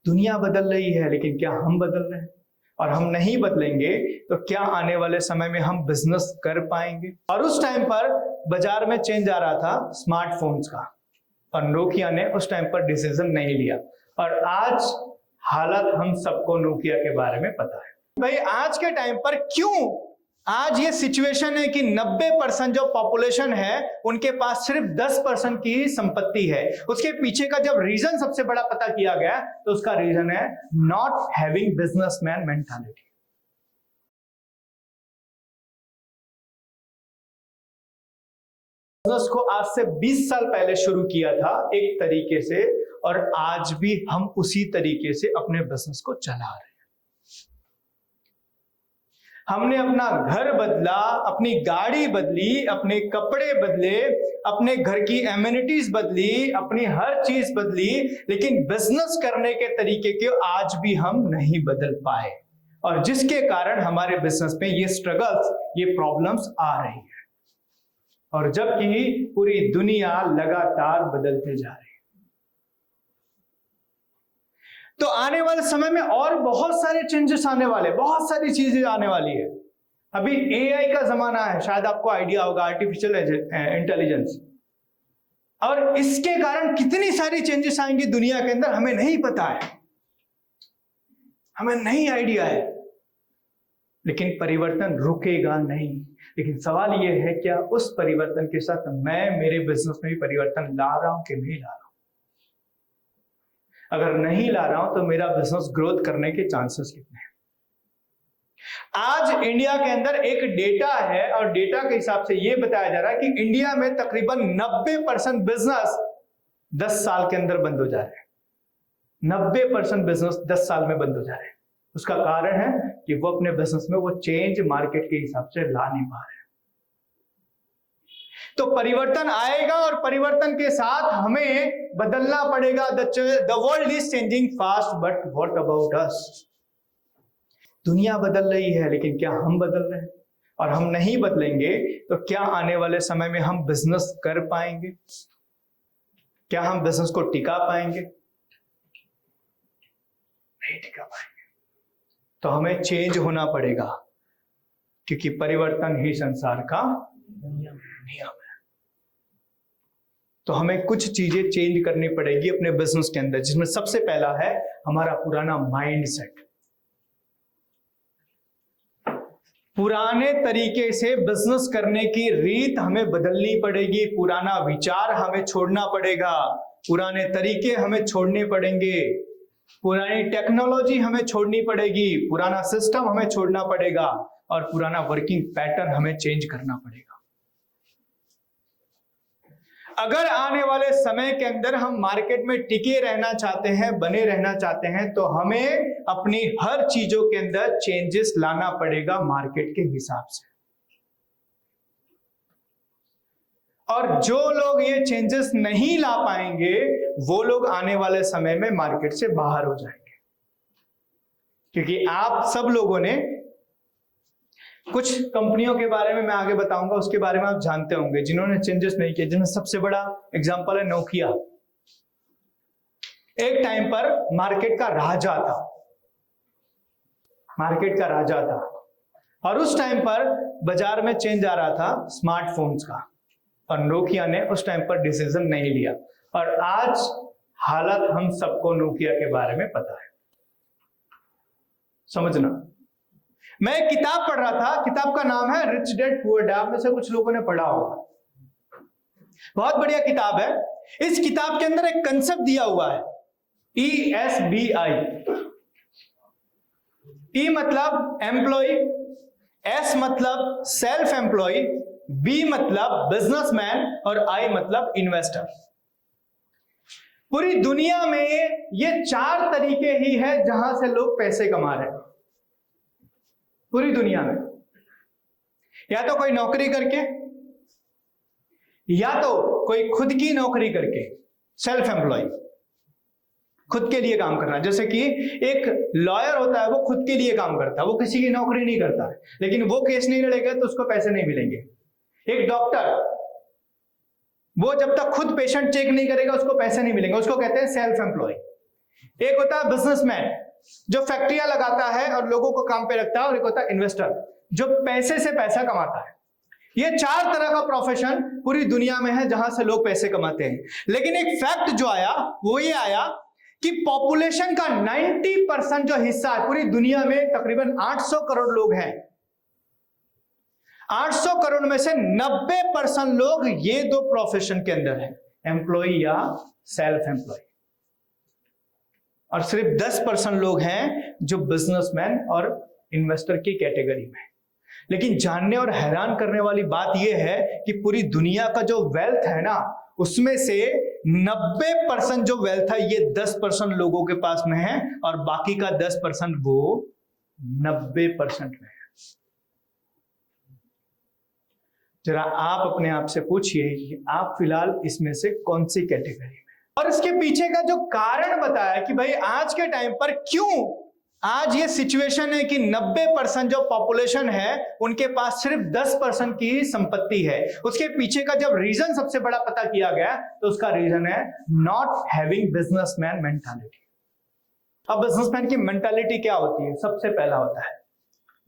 दुनिया बदल रही है, लेकिन क्या हम बदल रहे हैं? और हम नहीं बदलेंगे तो क्या आने वाले समय में हम बिजनेस कर पाएंगे? और उस टाइम पर बाजार में चेंज आ रहा था स्मार्टफोन्स का, और नोकिया ने उस टाइम पर डिसीजन नहीं लिया। और आज हालत हम सबको नोकिया के बारे में पता है। भाई आज के टाइम पर क्यों आज ये सिचुएशन है कि 90% जो पॉपुलेशन है उनके पास सिर्फ 10% की ही संपत्ति है। उसके पीछे का जब रीजन सबसे बड़ा पता किया गया तो उसका रीजन है not having businessman mentality. Business को आज से 20 साल पहले शुरू किया था एक तरीके से, और आज भी हम उसी तरीके से अपने बिजनेस को चला रहे हैं। हमने अपना घर बदला, अपनी गाड़ी बदली, अपने कपड़े बदले, अपने घर की एमिनिटीज बदली, अपनी हर चीज बदली, लेकिन बिजनेस करने के तरीके के आज भी हम नहीं बदल पाए, और जिसके कारण हमारे बिजनेस में ये स्ट्रगल्स, ये प्रॉब्लम्स आ रही है, और जबकि पूरी दुनिया लगातार बदलते जा रही है। तो आने वाले समय में और बहुत सारे चेंजेस आने वाले, बहुत सारी चीजें आने वाली है। अभी एआई का जमाना है, शायद आपको आइडिया होगा, आर्टिफिशियल इंटेलिजेंस, और इसके कारण कितनी सारी चेंजेस आएंगी दुनिया के अंदर हमें नहीं पता है, हमें नहीं आइडिया है। लेकिन परिवर्तन रुकेगा नहीं। लेकिन सवाल यह है क्या उस परिवर्तन के साथ मैं मेरे बिजनेस में भी परिवर्तन ला रहा हूं कि नहीं ला रहा हूं? अगर नहीं ला रहा हूं तो मेरा बिजनेस ग्रोथ करने के चांसेस कितने हैं? आज इंडिया के अंदर एक डेटा है, और डेटा के हिसाब से यह बताया जा रहा है कि इंडिया में तकरीबन 90% बिजनेस 10 साल के अंदर बंद हो जा रहे हैं। 90% बिजनेस 10 साल में बंद हो जा रहे हैं। उसका कारण है कि वो अपने बिजनेस में वो चेंज मार्केट के हिसाब से ला नहीं पा रहे हैं। तो परिवर्तन आएगा, और परिवर्तन के साथ हमें बदलना पड़ेगा। The world is changing fast, but what about us? दुनिया बदल रही है, लेकिन क्या हम बदल रहे हैं? और हम नहीं बदलेंगे तो क्या आने वाले समय में हम बिजनेस कर पाएंगे? क्या हम बिजनेस को टिका पाएंगे? नहीं टिका पाएंगे। तो हमें चेंज होना पड़ेगा, क्योंकि परिवर्तन ही संसार का नियम है। तो हमें कुछ चीजें चेंज करनी पड़ेगी अपने बिजनेस के अंदर, जिसमें सबसे पहला है हमारा पुराना माइंडसेट। पुराने तरीके से बिजनेस करने की रीत हमें बदलनी पड़ेगी। पुराना विचार हमें छोड़ना पड़ेगा, पुराने तरीके हमें छोड़ने पड़ेंगे, पुरानी टेक्नोलॉजी हमें छोड़नी पड़ेगी, पुराना सिस्टम हमें छोड़ना पड़ेगा, और पुराना वर्किंग पैटर्न हमें चेंज करना पड़ेगा। अगर आने वाले समय के अंदर हम मार्केट में टिके रहना चाहते हैं, बने रहना चाहते हैं, तो हमें अपनी हर चीजों के अंदर चेंजेस लाना पड़ेगा मार्केट के हिसाब से। और जो लोग ये चेंजेस नहीं ला पाएंगे वो लोग आने वाले समय में मार्केट से बाहर हो जाएंगे। क्योंकि आप सब लोगों ने कुछ कंपनियों के बारे में मैं आगे बताऊंगा, उसके बारे में आप जानते होंगे जिन्होंने चेंजेस नहीं किए, जिनमें सबसे बड़ा एग्जांपल है नोकिया। एक टाइम पर मार्केट का राजा था, मार्केट का राजा था, और उस टाइम पर बाजार में चेंज आ रहा था स्मार्टफोन्स का, और नोकिया ने उस टाइम पर डिसीजन नहीं लिया। और आज हालत हम सबको नोकिया के बारे में पता है। समझना, मैं एक किताब पढ़ रहा था, किताब का नाम है रिच डैड पुअर डैड। आप में से कुछ लोगों ने पढ़ा होगा, बहुत बढ़िया किताब है। इस किताब के अंदर एक कंसेप्ट दिया हुआ है, ESBI। E मतलब एम्प्लॉय, S मतलब सेल्फ एम्प्लॉय, B मतलब बिजनेसमैन, और I मतलब इन्वेस्टर। पूरी दुनिया में ये 4 तरीके ही है जहां से लोग पैसे कमा रहे हैं। पूरी दुनिया में या तो कोई नौकरी करके, या तो कोई खुद की नौकरी करके, सेल्फ एम्प्लॉय, खुद के लिए काम करना। जैसे कि एक लॉयर होता है, वो खुद के लिए काम करता है, वो किसी की नौकरी नहीं करता है, लेकिन वो केस नहीं लड़ेगा तो उसको पैसे नहीं मिलेंगे। एक डॉक्टर, वो जब तक खुद पेशेंट चेक नहीं करेगा उसको पैसे नहीं मिलेंगे, उसको कहते हैं सेल्फ एम्प्लॉय। एक होता है बिजनेसमैन जो फैक्ट्रियां लगाता है और लोगों को काम पे रखता है, और एक होता है इन्वेस्टर जो पैसे से पैसा कमाता है। ये 4 तरह का प्रोफेशन पूरी दुनिया में है जहां से लोग पैसे कमाते हैं। लेकिन एक फैक्ट जो आया वो ये आया कि पॉपुलेशन का 90% जो हिस्सा है पूरी दुनिया में, तकरीबन 800 करोड़ लोग हैं, 800 करोड़ में से 90% लोग ये 2 प्रोफेशन के अंदर हैं, एम्प्लॉय या सेल्फ एम्प्लॉय, और सिर्फ 10% लोग हैं जो बिजनेसमैन और इन्वेस्टर की कैटेगरी में। लेकिन जानने और हैरान करने वाली बात यह है कि पूरी दुनिया का जो वेल्थ है ना, उसमें से 90% जो वेल्थ है ये 10% लोगों के पास में है, और बाकी का 10% वो 90% में है। जरा आप अपने आप से पूछिए कि आप फिलहाल इसमें से कौन सी कैटेगरी में। और इसके पीछे का जो कारण बताया कि भाई आज के टाइम पर क्यों आज ये सिचुएशन है कि 90% जो पॉपुलेशन है उनके पास सिर्फ 10% की संपत्ति है। उसके पीछे का जब रीजन सबसे बड़ा पता किया गया तो उसका रीजन है नॉट हैविंग बिजनेसमैन मेंटालिटी। अब बिजनेसमैन की मेंटालिटी क्या होती है? सबसे पहला होता है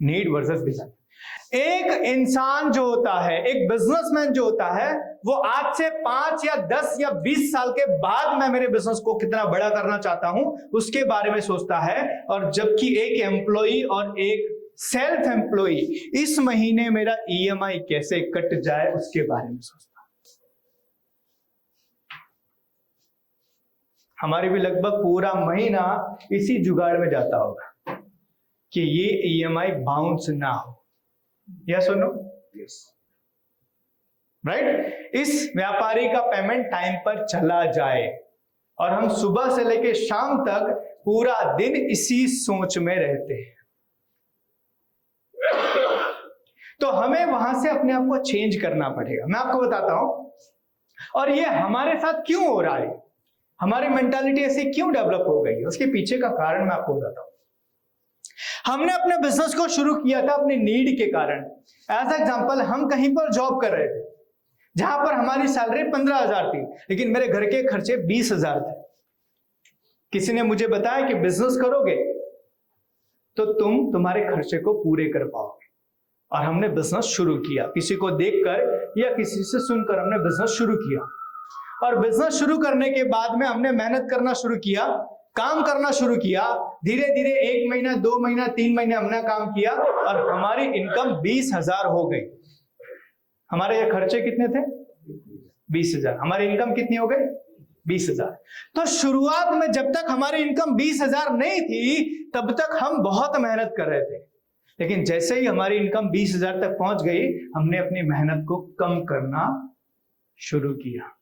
नीड वर्सेस विजन। एक इंसान जो होता है, एक बिजनेसमैन जो होता है, वो आज से 5 या 10 या 20 साल के बाद मैं मेरे बिजनेस को कितना बड़ा करना चाहता हूं उसके बारे में सोचता है, और जबकि एक एम्प्लॉई और एक सेल्फ एम्प्लॉई इस महीने मेरा ईएमआई कैसे कट जाए उसके बारे में सोचता है। हमारी भी लगभग पूरा महीना इसी जुगाड़ में जाता होगा कि ये ईएमआई बाउंस ना हो। यस और नो? Yes, right. इस व्यापारी का पेमेंट टाइम पर चला जाए, और हम सुबह से लेकर शाम तक पूरा दिन इसी सोच में रहते हैं। तो हमें वहां से अपने आप को चेंज करना पड़ेगा। मैं आपको बताता हूं, और ये हमारे साथ क्यों हो रहा है, हमारी मेंटालिटी ऐसी क्यों डेवलप हो गई है, उसके पीछे का कारण मैं आपको बताता हूं। हमने अपने बिजनेस को शुरू किया था अपनी नीड के कारण। एज एग्जांपल, हम कहीं पर जॉब कर रहे थे जहां पर हमारी सैलरी 15,000 थी, लेकिन मेरे घर के खर्चे 20,000 थे। किसी ने मुझे बताया कि बिजनेस करोगे तो तुम तुम्हारे खर्चे को पूरे कर पाओगे, और हमने बिजनेस शुरू किया। किसी को देखकर या किसी से सुनकर हमने बिजनेस शुरू किया, और बिजनेस शुरू करने के बाद में हमने मेहनत करना शुरू किया, काम करना शुरू किया। धीरे धीरे 1 महीना, 2 महीना, 3 महीने हमने काम किया, और हमारी इनकम 20,000 हो गई। हमारे ये खर्चे कितने थे? 20,000। हमारी इनकम कितनी हो गई? 20,000। तो शुरुआत में जब तक हमारी इनकम 20,000 नहीं थी तब तक हम बहुत मेहनत कर रहे थे, लेकिन जैसे ही हमारी इनकम 20,000 तक पहुंच गई हमने अपनी मेहनत को कम करना शुरू किया।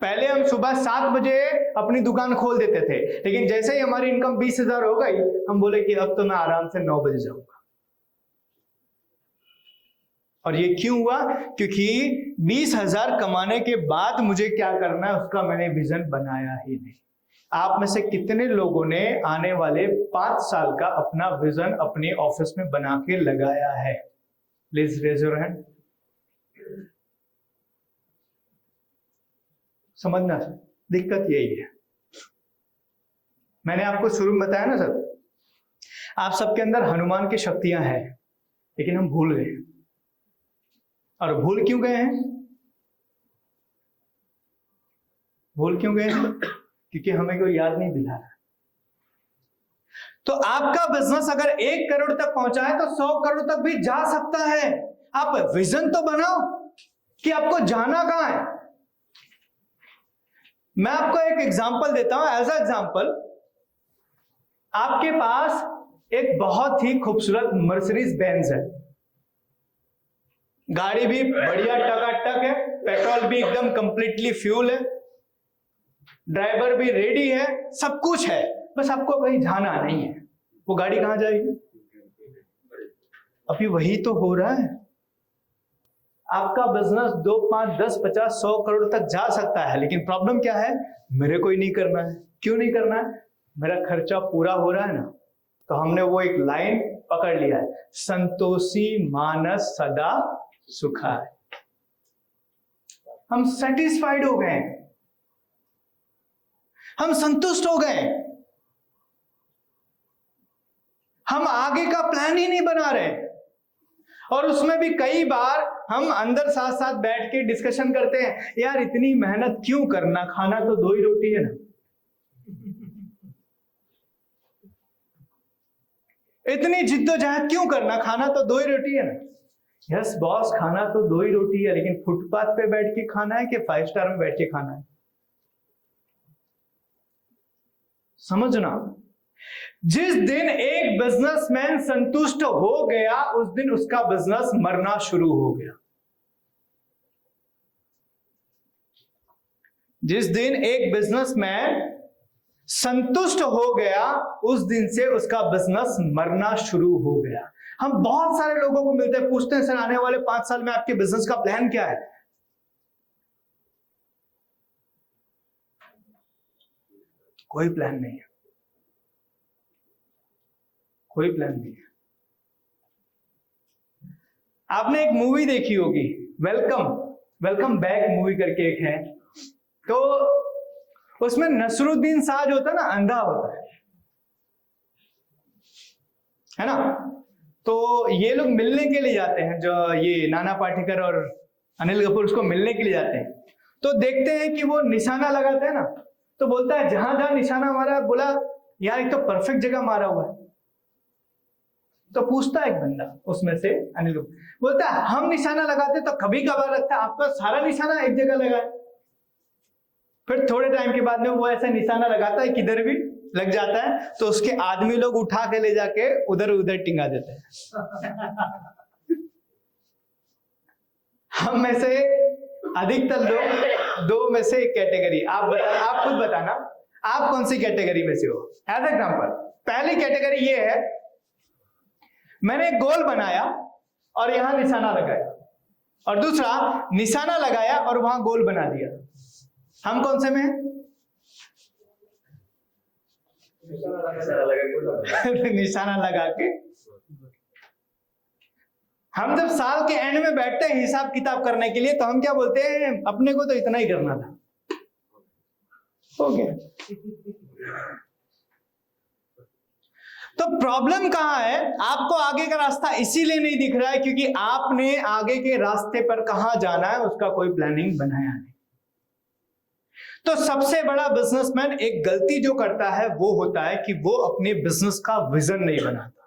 पहले हम सुबह 7 बजे अपनी दुकान खोल देते थे, लेकिन जैसे ही हमारी इनकम 20,000 हो गई हम बोले कि अब तो मैं आराम से 9 बजे जाऊंगा। और ये क्यों हुआ? क्योंकि 20,000 कमाने के बाद मुझे क्या करना है उसका मैंने विजन बनाया ही नहीं। आप में से कितने लोगों ने आने वाले 5 साल का अपना विजन अपने ऑफिस में बना के लगाया है? Please raise your hand. समझना सर, दिक्कत यही है। मैंने आपको शुरू में बताया ना सर, आप सबके अंदर हनुमान की शक्तियां हैं, लेकिन हम भूल गए। और भूल क्यों गए हैं? भूल क्यों गए हैं? क्योंकि हमें कोई याद नहीं दिला रहा। तो आपका बिजनेस अगर 1 करोड़ तक पहुंचा है तो 100 करोड़ तक भी जा सकता है। आप विजन तो बनाओ कि आपको जाना कहां है। मैं आपको एक एग्जांपल देता हूं। एज अ एग्जांपल, आपके पास एक बहुत ही खूबसूरत मर्सिडीज बेंज है, गाड़ी भी बढ़िया टकाटक है, पेट्रोल भी एकदम कंप्लीटली फ्यूल है, ड्राइवर भी रेडी है, सब कुछ है, बस आपको कहीं जाना नहीं है। वो गाड़ी कहां जाएगी? अभी वही तो हो रहा है। आपका बिजनेस 2, 5, 10, 50, 100 करोड़ तक जा सकता है, लेकिन प्रॉब्लम क्या है? मेरे को ही नहीं करना है। क्यों नहीं करना है? मेरा खर्चा पूरा हो रहा है ना। तो हमने वो एक लाइन पकड़ लिया है, संतोषी मानस सदा सुखा है। हम सेटिस्फाइड हो गए हैं। हम संतुष्ट हो गए, हम आगे का प्लान ही नहीं बना रहे। और उसमें भी कई बार हम अंदर साथ साथ बैठ के डिस्कशन करते हैं, यार इतनी मेहनत क्यों करना, खाना तो 2 ही रोटी है ना, इतनी जिद्दोजहद क्यों करना, खाना तो 2 ही रोटी है ना। यस बॉस, खाना तो 2 ही रोटी है, लेकिन फुटपाथ पे बैठ के खाना है कि 5 स्टार में बैठ के खाना है? समझना, जिस दिन एक बिजनेसमैन संतुष्ट हो गया उस दिन उसका बिजनेस मरना शुरू हो गया। जिस दिन एक बिजनेसमैन संतुष्ट हो गया उस दिन से उसका बिजनेस मरना शुरू हो गया। हम बहुत सारे लोगों को मिलते हैं, पूछते हैं सर आने वाले 5 साल में आपके बिजनेस का प्लान क्या है? कोई प्लान नहीं है, कोई प्लान नहीं है। आपने एक मूवी देखी होगी, वेलकम बैक मूवी करके एक है, तो उसमें नसरुद्दीन शाह जो होता है ना, अंधा होता है ना। तो ये लोग मिलने के लिए जाते हैं, जो ये नाना पाटेकर और अनिल कपूर उसको मिलने के लिए जाते हैं। तो देखते हैं कि वो निशाना लगाता है ना, तो बोलता है जहां जहां निशाना मारा, बोला यार एक तो परफेक्ट जगह मारा हुआ है। तो पूछता है एक बंदा उसमें से, अनिल कपूर बोलता है हम निशाना लगाते तो कभी कभार लगता है आपका सारा निशाना एक जगह लगा है। फिर थोड़े टाइम के बाद में वो ऐसा निशाना लगाता है किधर भी लग जाता है, तो उसके आदमी लोग उठा के ले जाके उधर उधर टिंगा देते हैं। हम में से अधिकतर लोग 2 में से एक कैटेगरी, आप खुद बताना आप कौन सी कैटेगरी में से हो। एज एग्जांपल, पहली कैटेगरी ये है, मैंने एक गोल बनाया और यहां निशाना लगाया, और दूसरा निशाना लगाया और वहां गोल बना दिया। हम कौन से में हैं? निशाना लगा के। हम जब साल के एंड में बैठते हैं हिसाब किताब करने के लिए, तो हम क्या बोलते हैं, अपने को तो इतना ही करना था, हो गया। तो प्रॉब्लम कहां है? आपको आगे का रास्ता इसीलिए नहीं दिख रहा है क्योंकि आपने आगे के रास्ते पर कहां जाना है उसका कोई प्लानिंग बनाया नहीं। तो सबसे बड़ा बिजनेसमैन एक गलती जो करता है वो होता है कि वो अपने बिजनेस का विजन नहीं बनाता।